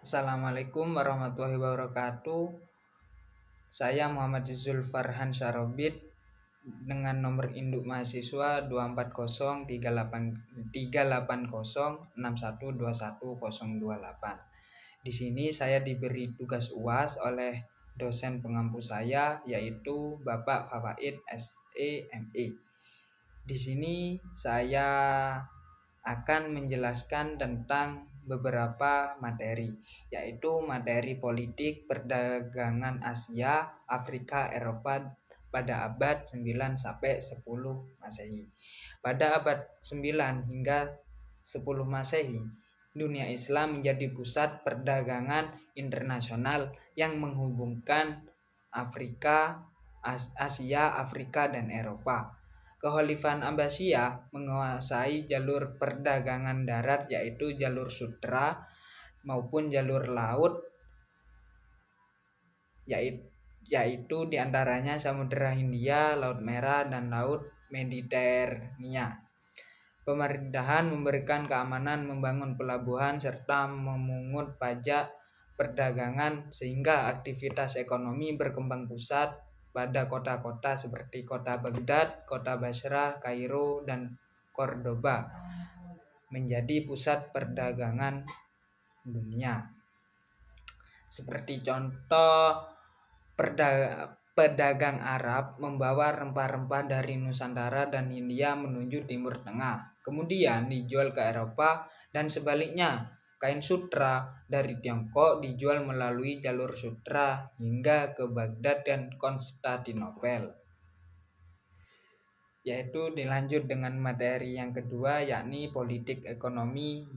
Assalamualaikum warahmatullahi wabarakatuh. Saya Muhammad Zulfarhan Syarobit dengan nomor induk mahasiswa 2403830612108. Di sini saya diberi tugas UAS oleh dosen pengampu saya yaitu Bapak Fawaid SEME. Di sini saya akan menjelaskan tentang beberapa materi, yaitu materi politik perdagangan Asia, Afrika, Eropa pada abad 9 sampai 10 Masehi. Pada abad 9 hingga 10 Masehi, dunia Islam menjadi pusat perdagangan internasional yang menghubungkan Asia, Afrika, dan Eropa. Kekhalifan Abbasiyah menguasai jalur perdagangan darat yaitu jalur sutra maupun jalur laut yaitu diantaranya Samudra Hindia, Laut Merah, dan Laut Mediterania. Pemerintahan memberikan keamanan, membangun pelabuhan, serta memungut pajak perdagangan sehingga aktivitas ekonomi berkembang pusat pada kota-kota seperti kota Baghdad, kota Basra, Kairo, dan Cordoba menjadi pusat perdagangan dunia. Seperti contoh, pedagang Arab membawa rempah-rempah dari Nusantara dan Hindia menuju Timur Tengah, kemudian dijual ke Eropa dan sebaliknya. Kain sutra dari Tiongkok dijual melalui jalur sutra hingga ke Baghdad dan Konstantinopel. Yaitu dilanjut dengan materi yang kedua, yakni politik ekonomi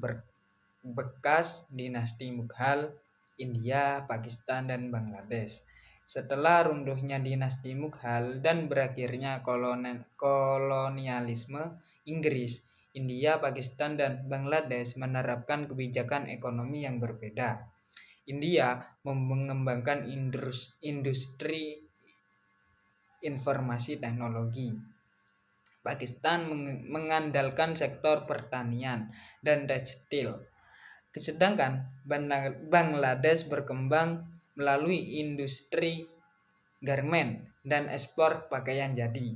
bekas dinasti Mughal, India, Pakistan, dan Bangladesh. Setelah runtuhnya dinasti Mughal dan berakhirnya kolonialisme Inggris, India, Pakistan, dan Bangladesh menerapkan kebijakan ekonomi yang berbeda. India mengembangkan industri informasi teknologi. Pakistan mengandalkan sektor pertanian dan tekstil. Sedangkan Bangladesh berkembang melalui industri garmen dan ekspor pakaian jadi.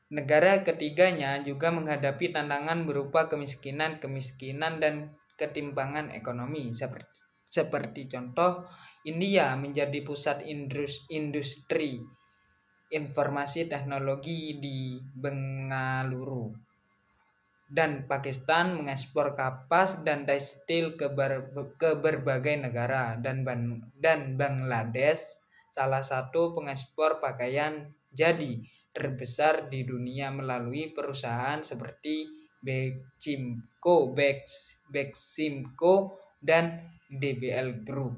Negara ketiganya juga menghadapi tantangan berupa kemiskinan dan ketimpangan ekonomi. Seperti contoh, India menjadi pusat industri informasi teknologi di Bengaluru, dan Pakistan mengekspor kapas dan tekstil ke berbagai negara, dan Bangladesh salah satu pengekspor pakaian jadi terbesar di dunia melalui perusahaan seperti Beximco dan DBL Group.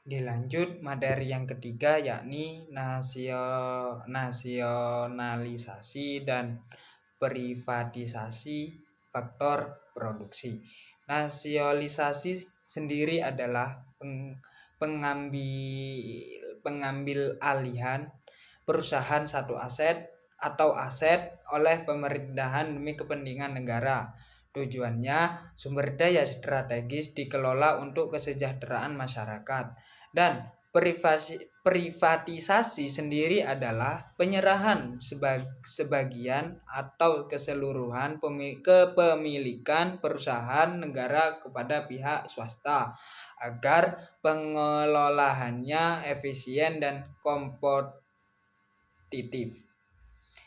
Dilanjut materi yang ketiga, yakni nasionalisasi dan privatisasi faktor produksi. Nasionalisasi sendiri adalah pengambil alihan perusahaan satu aset oleh pemerintahan demi kepentingan negara. Tujuannya, sumber daya strategis dikelola untuk kesejahteraan masyarakat. Dan privatisasi sendiri adalah penyerahan sebagian atau keseluruhan kepemilikan perusahaan negara kepada pihak swasta agar pengelolaannya efisien dan kompetitif.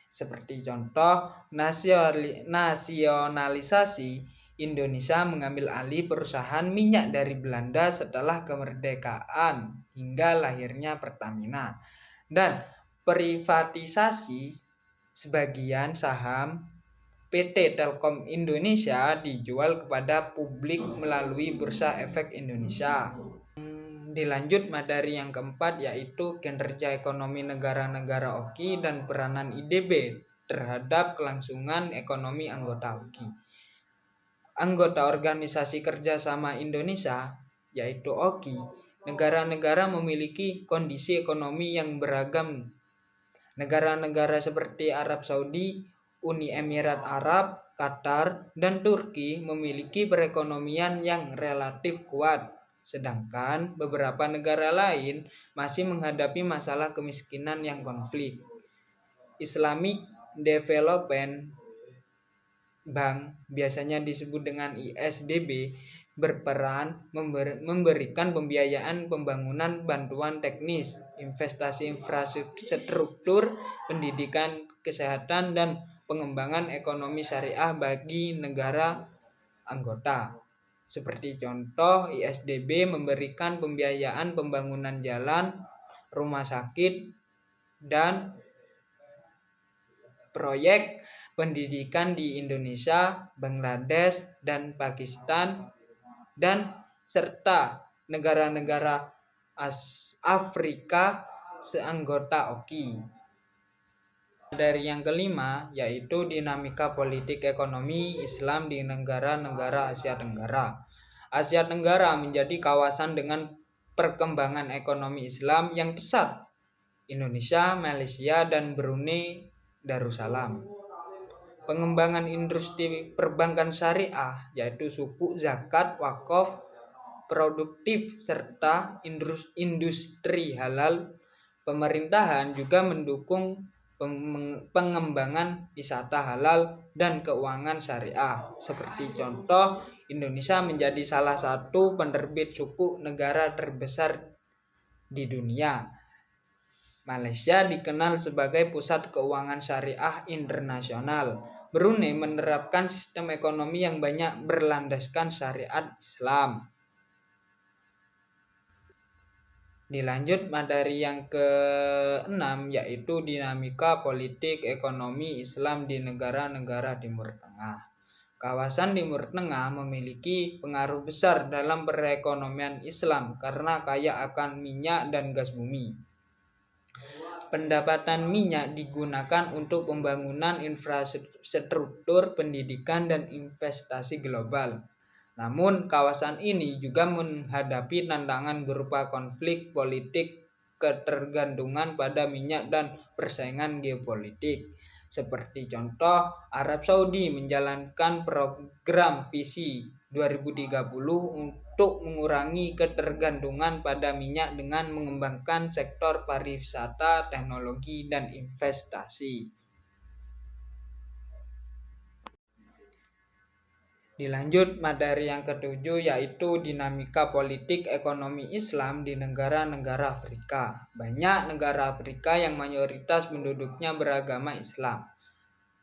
Seperti contoh, nasionalisasi Indonesia mengambil alih perusahaan minyak dari Belanda setelah kemerdekaan hingga lahirnya Pertamina. Dan privatisasi sebagian saham PT Telkom Indonesia dijual kepada publik melalui Bursa Efek Indonesia. Dilanjut materi yang keempat, yaitu kinerja ekonomi negara-negara OKI dan peranan IDB terhadap kelangsungan ekonomi anggota OKI. Anggota Organisasi Kerjasama Indonesia, yaitu OKI, negara-negara memiliki kondisi ekonomi yang beragam. Negara-negara seperti Arab Saudi, Uni Emirat Arab, Qatar, dan Turki memiliki perekonomian yang relatif kuat, sedangkan beberapa negara lain masih menghadapi masalah kemiskinan yang konflik. Islamic Development Bank, biasanya disebut dengan ISDB, berperan memberikan pembiayaan pembangunan bantuan teknis, investasi infrastruktur, pendidikan, kesehatan, dan pengembangan ekonomi syariah bagi negara anggota. Seperti contoh, ISDB memberikan pembiayaan pembangunan jalan, rumah sakit, dan proyek pendidikan di Indonesia, Bangladesh, dan Pakistan, dan serta negara-negara Afrika seanggota OKI. Dari yang kelima, yaitu dinamika politik ekonomi Islam di negara-negara Asia Tenggara. Asia Tenggara menjadi kawasan dengan perkembangan ekonomi Islam yang pesat. Indonesia, Malaysia, dan Brunei Darussalam. Pengembangan industri perbankan syariah, yaitu suku, zakat, wakaf, produktif, serta industri halal. Pemerintahan juga mendukung pengembangan wisata halal dan keuangan syariah. Seperti contoh, Indonesia menjadi salah satu penerbit suku negara terbesar di dunia. Malaysia dikenal sebagai pusat keuangan syariah internasional. Brunei menerapkan sistem ekonomi yang banyak berlandaskan syariat Islam. Dilanjut materi yang ke-6, yaitu dinamika politik ekonomi Islam di negara-negara Timur Tengah. Kawasan Timur Tengah memiliki pengaruh besar dalam perekonomian Islam karena kaya akan minyak dan gas bumi. Pendapatan minyak digunakan untuk pembangunan infrastruktur, pendidikan, dan investasi global. Namun, kawasan ini juga menghadapi tantangan berupa konflik politik, ketergantungan pada minyak, dan persaingan geopolitik. Seperti contoh, Arab Saudi menjalankan program visi 2030 untuk mengurangi ketergantungan pada minyak dengan mengembangkan sektor pariwisata, teknologi, dan investasi. Dilanjut materi yang ketujuh, yaitu dinamika politik ekonomi Islam di negara-negara Afrika. Banyak negara Afrika yang mayoritas penduduknya beragama Islam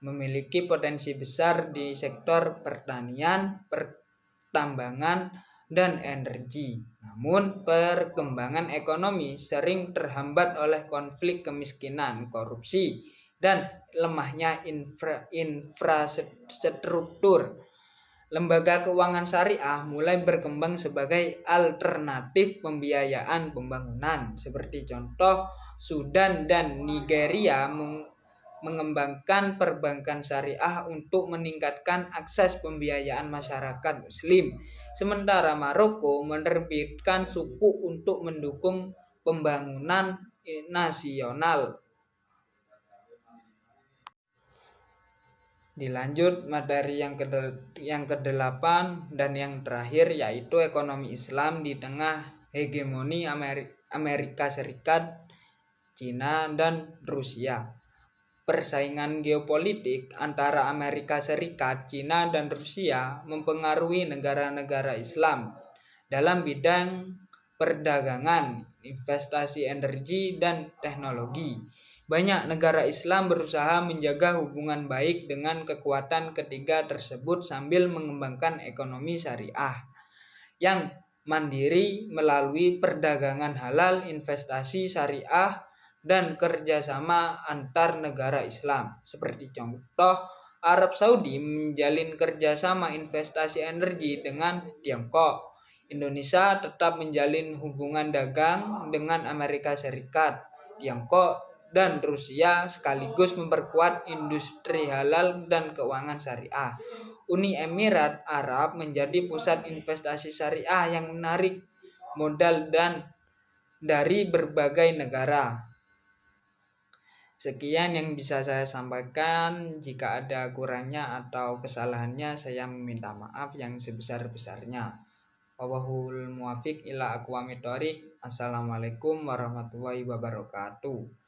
memiliki potensi besar di sektor pertanian, pertambangan, dan energi. Namun, perkembangan ekonomi sering terhambat oleh konflik kemiskinan, korupsi, dan lemahnya infrastruktur. Lembaga keuangan syariah mulai berkembang sebagai alternatif pembiayaan pembangunan. Seperti contoh, Sudan dan Nigeria mengembangkan perbankan syariah untuk meningkatkan akses pembiayaan masyarakat Muslim. Sementara Maroko menerbitkan sukuk untuk mendukung pembangunan nasional. Dilanjut materi yang ke-8 dan yang terakhir, yaitu ekonomi Islam di tengah hegemoni Amerika Serikat, Cina, dan Rusia. Persaingan geopolitik antara Amerika Serikat, Cina, dan Rusia mempengaruhi negara-negara Islam dalam bidang perdagangan, investasi, energi, dan teknologi. Banyak negara Islam berusaha menjaga hubungan baik dengan kekuatan ketiga tersebut sambil mengembangkan ekonomi syariah yang mandiri melalui perdagangan halal, investasi syariah, dan kerjasama antar negara Islam. Seperti contoh, Arab Saudi menjalin kerjasama investasi energi dengan Tiongkok. Indonesia tetap menjalin hubungan dagang dengan Amerika Serikat, Tiongkok, dan Rusia sekaligus memperkuat industri halal dan keuangan syariah. Uni Emirat Arab menjadi pusat investasi syariah yang menarik modal dari berbagai negara. Sekian yang bisa saya sampaikan. Jika ada kurangnya atau kesalahannya, saya meminta maaf yang sebesar-besarnya. Wallahul muwaffiq ila aqwamit thoriq. Assalamualaikum warahmatullahi wabarakatuh.